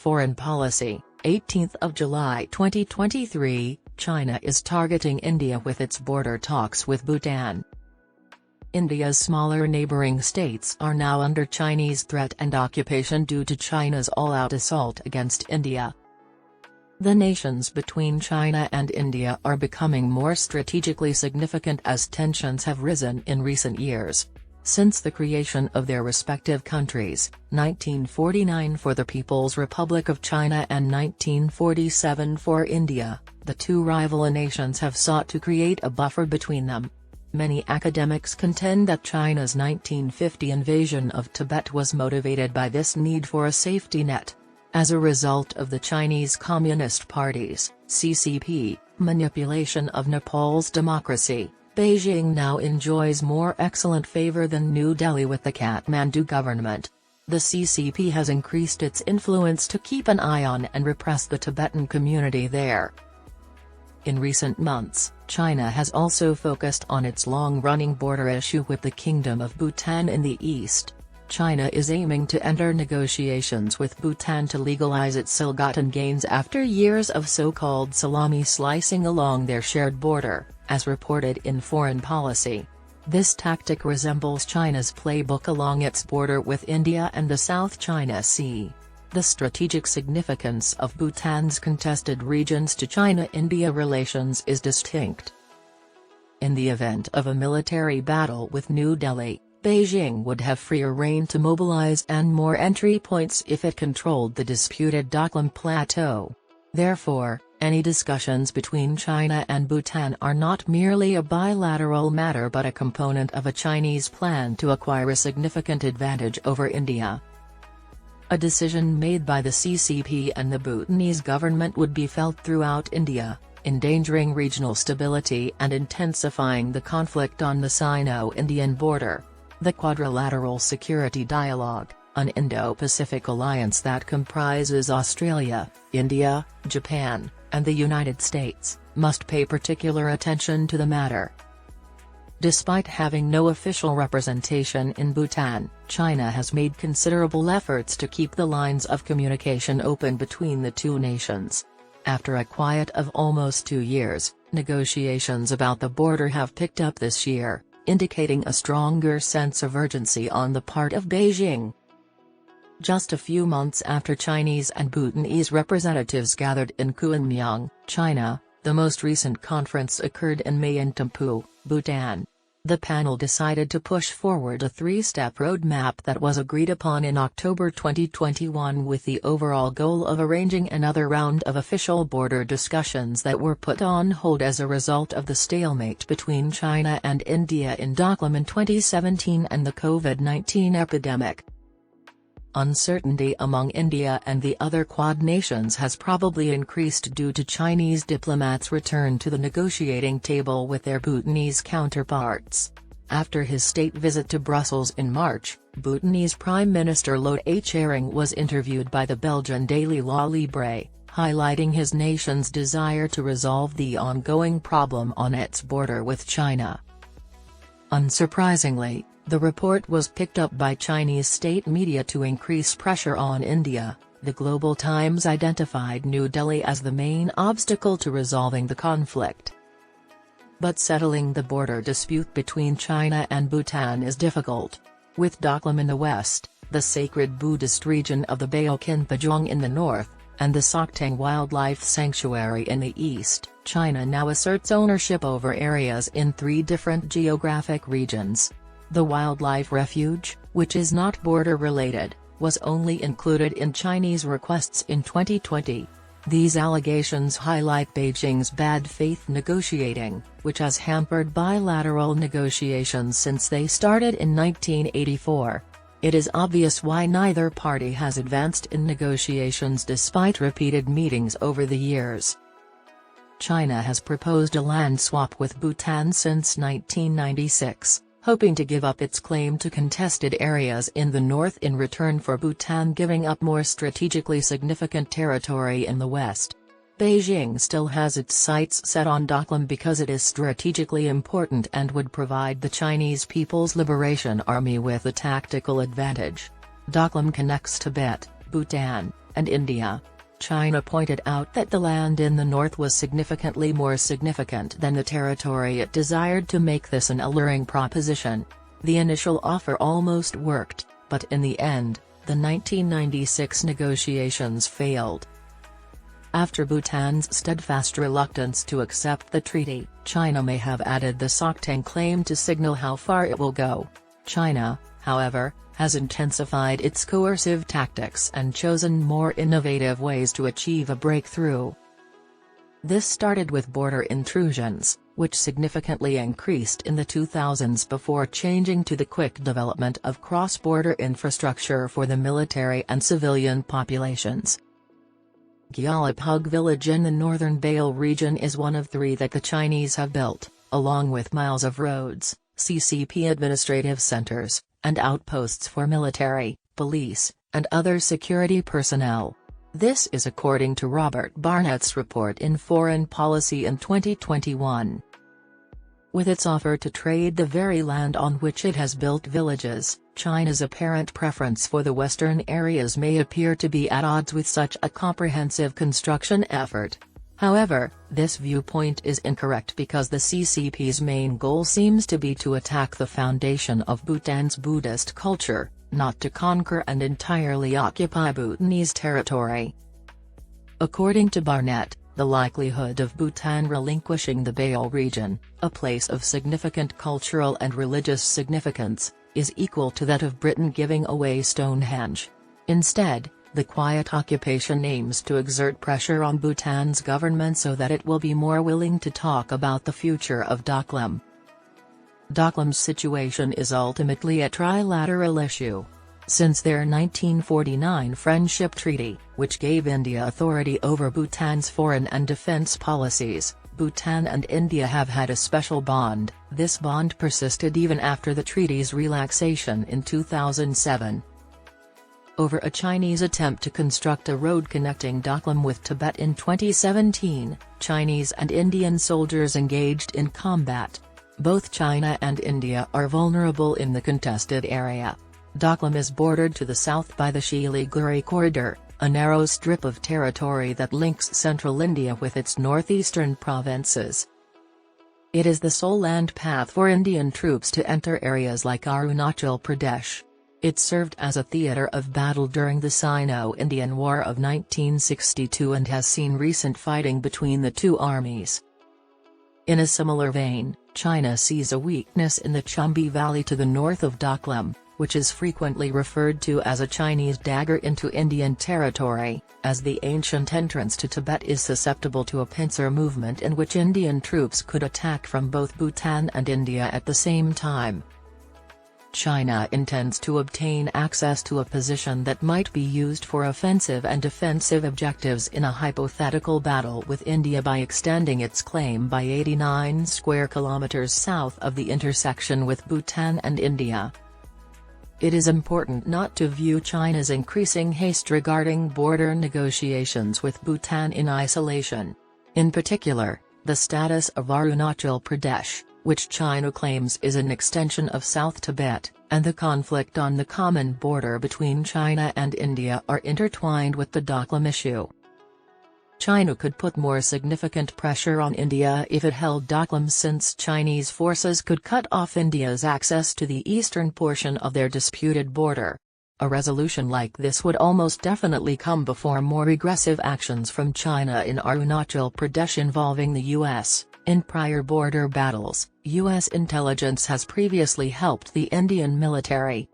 Foreign policy, 18th of July 2023, China is targeting India with its border talks with Bhutan. India's smaller neighboring states are now under Chinese threat and occupation due to China's all-out assault against India. The nations between China and India are becoming more strategically significant as tensions have risen in recent years. Since the creation of their respective countries, 1949 for the People's Republic of China and 1947 for India, the two rival nations have sought to create a buffer between them. Many academics contend that China's 1950 invasion of Tibet was motivated by this need for a safety net. As a result of the Chinese Communist Party's (CCP) manipulation of Nepal's democracy, Beijing now enjoys more excellent favor than New Delhi with the Kathmandu government. The CCP has increased its influence to keep an eye on and repress the Tibetan community there. In recent months, China has also focused on its long-running border issue with the Kingdom of Bhutan in the east. China is aiming to enter negotiations with Bhutan to legalize its ill-gotten gains after years of so-called salami slicing along their shared border, as reported in Foreign Policy. This tactic resembles China's playbook along its border with India and the South China Sea. The strategic significance of Bhutan's contested regions to China-India relations is distinct. In the event of a military battle with New Delhi, Beijing would have freer rein to mobilize and more entry points if it controlled the disputed Doklam Plateau. Therefore, any discussions between China and Bhutan are not merely a bilateral matter but a component of a Chinese plan to acquire a significant advantage over India. A decision made by the CCP and the Bhutanese government would be felt throughout India, endangering regional stability and intensifying the conflict on the Sino-Indian border. The Quadrilateral Security Dialogue, an Indo-Pacific alliance that comprises Australia, India, Japan, and the United States, must pay particular attention to the matter. Despite having no official representation in Bhutan, China has made considerable efforts to keep the lines of communication open between the two nations. After a quiet of almost 2 years, negotiations about the border have picked up this year, indicating a stronger sense of urgency on the part of Beijing. Just a few months after Chinese and Bhutanese representatives gathered in Kuanmyong, China, the most recent conference occurred in May in Thimphu, Bhutan. The panel decided to push forward a 3-step roadmap that was agreed upon in October 2021 with the overall goal of arranging another round of official border discussions that were put on hold as a result of the stalemate between China and India in Doklam in 2017 and the COVID-19 epidemic. Uncertainty among India and the other Quad nations has probably increased due to Chinese diplomats' return to the negotiating table with their Bhutanese counterparts. After his state visit to Brussels in March, Bhutanese Prime Minister Lodrich Tshering was interviewed by the Belgian daily La Libre, highlighting his nation's desire to resolve the ongoing problem on its border with China. Unsurprisingly, the report was picked up by Chinese state media to increase pressure on India. The Global Times identified New Delhi as the main obstacle to resolving the conflict. But settling the border dispute between China and Bhutan is difficult. With Doklam in the west, the sacred Buddhist region of the Baokinpajong in the north, and the Soktang Wildlife Sanctuary in the east, China now asserts ownership over areas in 3 different geographic regions. The wildlife refuge, which is not border-related, was only included in Chinese requests in 2020. These allegations highlight Beijing's bad faith negotiating, which has hampered bilateral negotiations since they started in 1984. It is obvious why neither party has advanced in negotiations despite repeated meetings over the years. China has proposed a land swap with Bhutan since 1996. Hoping to give up its claim to contested areas in the north in return for Bhutan giving up more strategically significant territory in the west. Beijing still has its sights set on Doklam because it is strategically important and would provide the Chinese People's Liberation Army with a tactical advantage. Doklam connects Tibet, Bhutan, and India. China pointed out that the land in the north was significantly more significant than the territory it desired to make this an alluring proposition. The initial offer almost worked, but in the end, the 1996 negotiations failed. After Bhutan's steadfast reluctance to accept the treaty, China may have added the Songteng claim to signal how far it will go. China, however, has intensified its coercive tactics and chosen more innovative ways to achieve a breakthrough. This started with border intrusions, which significantly increased in the 2000s before changing to the quick development of cross-border infrastructure for the military and civilian populations. Gyalapug village in the northern Bale region is one of 3 that the Chinese have built, along with miles of roads, CCP administrative centers, and outposts for military, police, and other security personnel. This is according to Robert Barnett's report in Foreign Policy in 2021. With its offer to trade the very land on which it has built villages, China's apparent preference for the western areas may appear to be at odds with such a comprehensive construction effort. However, this viewpoint is incorrect because the CCP's main goal seems to be to attack the foundation of Bhutan's Buddhist culture, not to conquer and entirely occupy Bhutanese territory. According to Barnett, the likelihood of Bhutan relinquishing the Bale region, a place of significant cultural and religious significance, is equal to that of Britain giving away Stonehenge. Instead, the quiet occupation aims to exert pressure on Bhutan's government so that it will be more willing to talk about the future of Doklam. Doklam's situation is ultimately a trilateral issue. Since their 1949 Friendship Treaty, which gave India authority over Bhutan's foreign and defence policies, Bhutan and India have had a special bond. This bond persisted even after the treaty's relaxation in 2007. Over a Chinese attempt to construct a road connecting Doklam with Tibet in 2017, Chinese and Indian soldiers engaged in combat. Both China and India are vulnerable in the contested area. Doklam is bordered to the south by the Siliguri Corridor, a narrow strip of territory that links central India with its northeastern provinces. It is the sole land path for Indian troops to enter areas like Arunachal Pradesh. It served as a theatre of battle during the Sino-Indian War of 1962 and has seen recent fighting between the two armies. In a similar vein, China sees a weakness in the Chumbi Valley to the north of Doklam, which is frequently referred to as a Chinese dagger into Indian territory, as the ancient entrance to Tibet is susceptible to a pincer movement in which Indian troops could attack from both Bhutan and India at the same time. China intends to obtain access to a position that might be used for offensive and defensive objectives in a hypothetical battle with India by extending its claim by 89 square kilometers south of the intersection with Bhutan and India. It is important not to view China's increasing haste regarding border negotiations with Bhutan in isolation. In particular, the status of Arunachal Pradesh, which China claims is an extension of South Tibet, and the conflict on the common border between China and India are intertwined with the Doklam issue. China could put more significant pressure on India if it held Doklam, since Chinese forces could cut off India's access to the eastern portion of their disputed border. A resolution like this would almost definitely come before more aggressive actions from China in Arunachal Pradesh involving the U.S. In prior border battles, U.S. intelligence has previously helped the Indian military.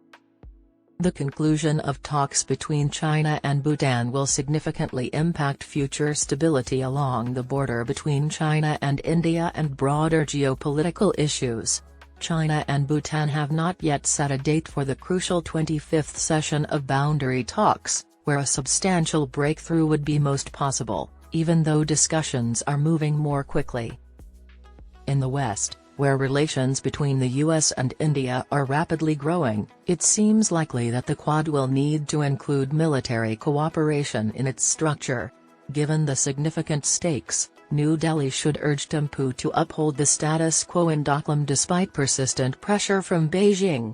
The conclusion of talks between China and Bhutan will significantly impact future stability along the border between China and India and broader geopolitical issues. China and Bhutan have not yet set a date for the crucial 25th session of boundary talks, where a substantial breakthrough would be most possible, even though discussions are moving more quickly. In the West, where relations between the US and India are rapidly growing, it seems likely that the Quad will need to include military cooperation in its structure. Given the significant stakes, New Delhi should urge Thimphu to uphold the status quo in Doklam despite persistent pressure from Beijing.